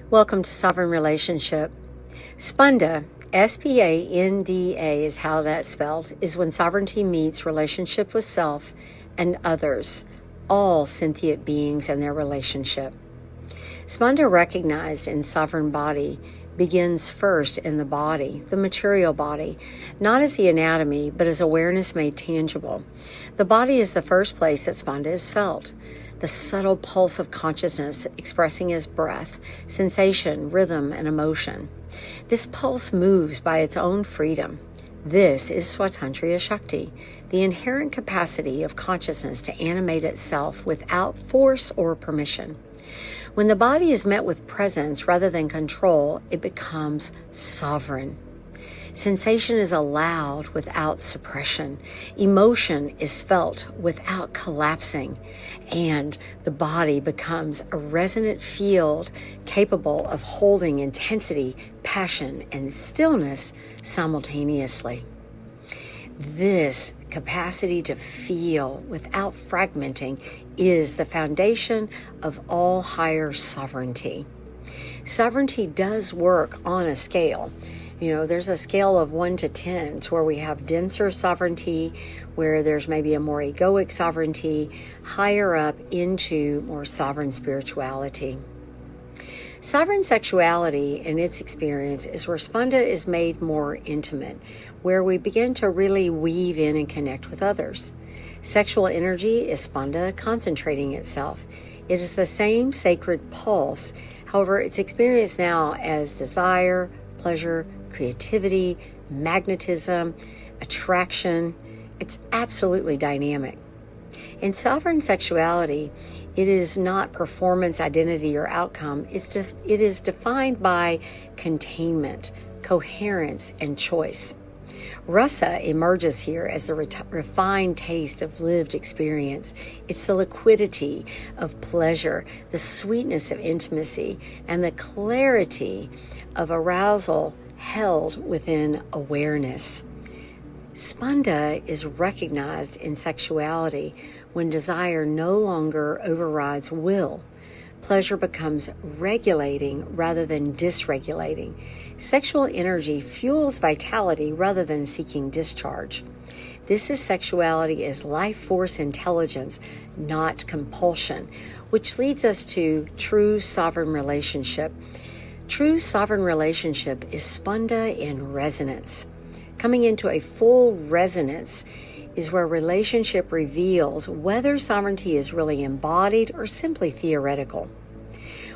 Welcome to Sovereign Relationship. Spanda, S-P-A-N-D-A is how that's spelled, is when sovereignty meets relationship with self and others, all sentient beings and their relationship. Spanda, recognized in sovereign body, begins first in the body, the material body, not as the anatomy, but as awareness made tangible. The body is the first place that Spanda is felt. The subtle pulse of consciousness expressing as breath, sensation, rhythm, and emotion. This pulse moves by its own freedom. This is Swatantriya Shakti, the inherent capacity of consciousness to animate itself without force or permission. When the body is met with presence rather than control, it becomes sovereign. Sensation is allowed without suppression. Emotion is felt without collapsing. And the body becomes a resonant field capable of holding intensity, passion, and stillness simultaneously. This capacity to feel without fragmenting is the foundation of all higher sovereignty. Sovereignty does work on a scale. There's a scale of 1 to 10 to where we have denser sovereignty, where there's maybe a more egoic sovereignty, higher up into more sovereign spirituality. Sovereign sexuality, in its experience, is where Spanda is made more intimate, where we begin to really weave in and connect with others. Sexual energy is Spanda concentrating itself. It is the same sacred pulse. However, it's experienced now as desire, pleasure, creativity, magnetism, attraction. It's absolutely dynamic. In sovereign sexuality, it is not performance, identity, or outcome. It is defined by containment, coherence, and choice. Rasa emerges here as the refined taste of lived experience. It's the liquidity of pleasure, the sweetness of intimacy, and the clarity of arousal held within awareness. Spanda is recognized in sexuality when desire no longer overrides will. Pleasure becomes regulating rather than dysregulating. Sexual energy fuels vitality rather than seeking discharge. This is sexuality as life force intelligence, not compulsion, which leads us to true sovereign relationship. True sovereign relationship is Spanda in resonance. Coming into a full resonance is where relationship reveals whether sovereignty is really embodied or simply theoretical.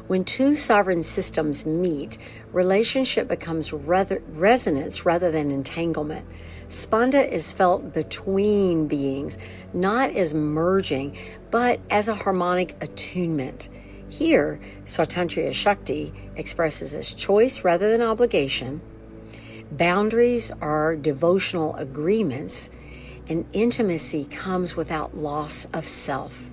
When two sovereign systems meet, relationship becomes resonance rather than entanglement. Spanda is felt between beings, not as merging, but as a harmonic attunement. Here, Swatantriya Shakti expresses as choice rather than obligation. Boundaries are devotional agreements, and intimacy comes without loss of self.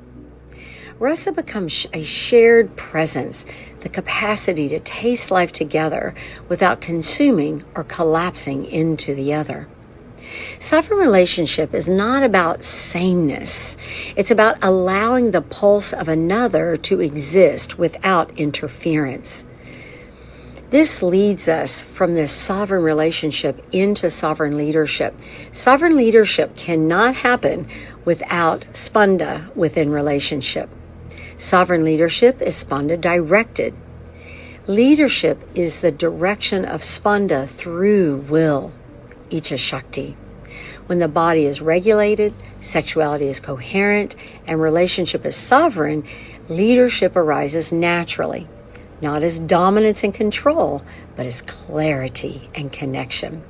Rasa becomes a shared presence, the capacity to taste life together without consuming or collapsing into the other. Sovereign relationship is not about sameness. It's about allowing the pulse of another to exist without interference. This leads us from this sovereign relationship into sovereign leadership. Sovereign leadership cannot happen without Spanda within relationship. Sovereign leadership is Spanda directed. Leadership is the direction of Spanda through will, Icha Shakti. When the body is regulated, sexuality is coherent, and relationship is sovereign, leadership arises naturally. Not as dominance and control, but as clarity and connection.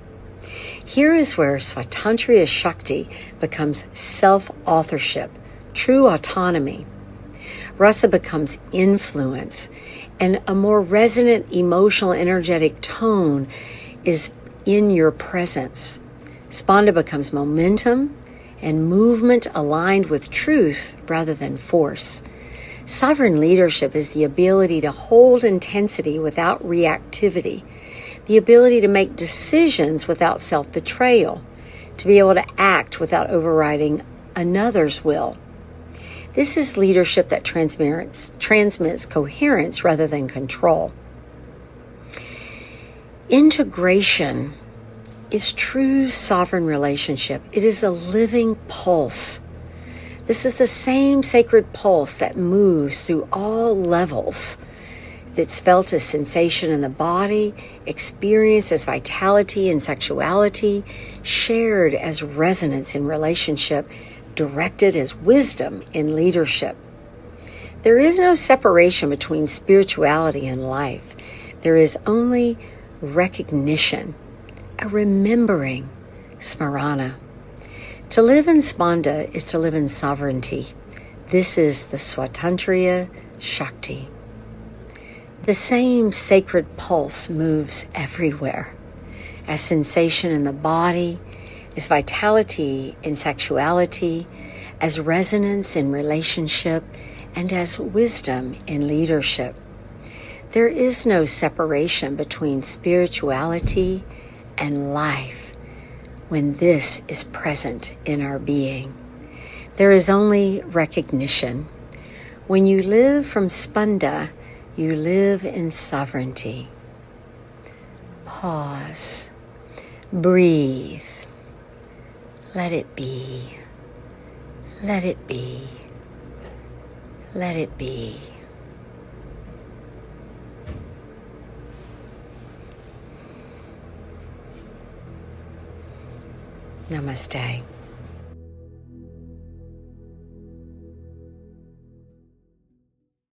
Here is where Swatantriya Shakti becomes self-authorship, true autonomy. Rasa becomes influence, and a more resonant, emotional, energetic tone is in your presence. Spanda becomes momentum and movement aligned with truth rather than force. Sovereign leadership is the ability to hold intensity without reactivity, the ability to make decisions without self-betrayal, to be able to act without overriding another's will. This is leadership that transmits coherence rather than control. Integration is true sovereign relationship. It is a living pulse. This is the same sacred pulse that moves through all levels. That's felt as sensation in the body, experienced as vitality and sexuality, shared as resonance in relationship, directed as wisdom in leadership. There is no separation between spirituality and life. There is only recognition, a remembering, smarana. To live in Spanda is to live in sovereignty. This is the Swatantriya Shakti. The same sacred pulse moves everywhere, as sensation in the body, as vitality in sexuality, as resonance in relationship, and as wisdom in leadership. There is no separation between spirituality and life when this is present in our being. There is only recognition. When you live from Spanda, you live in sovereignty. Pause. Breathe. Let it be. Let it be. Let it be. Namaste.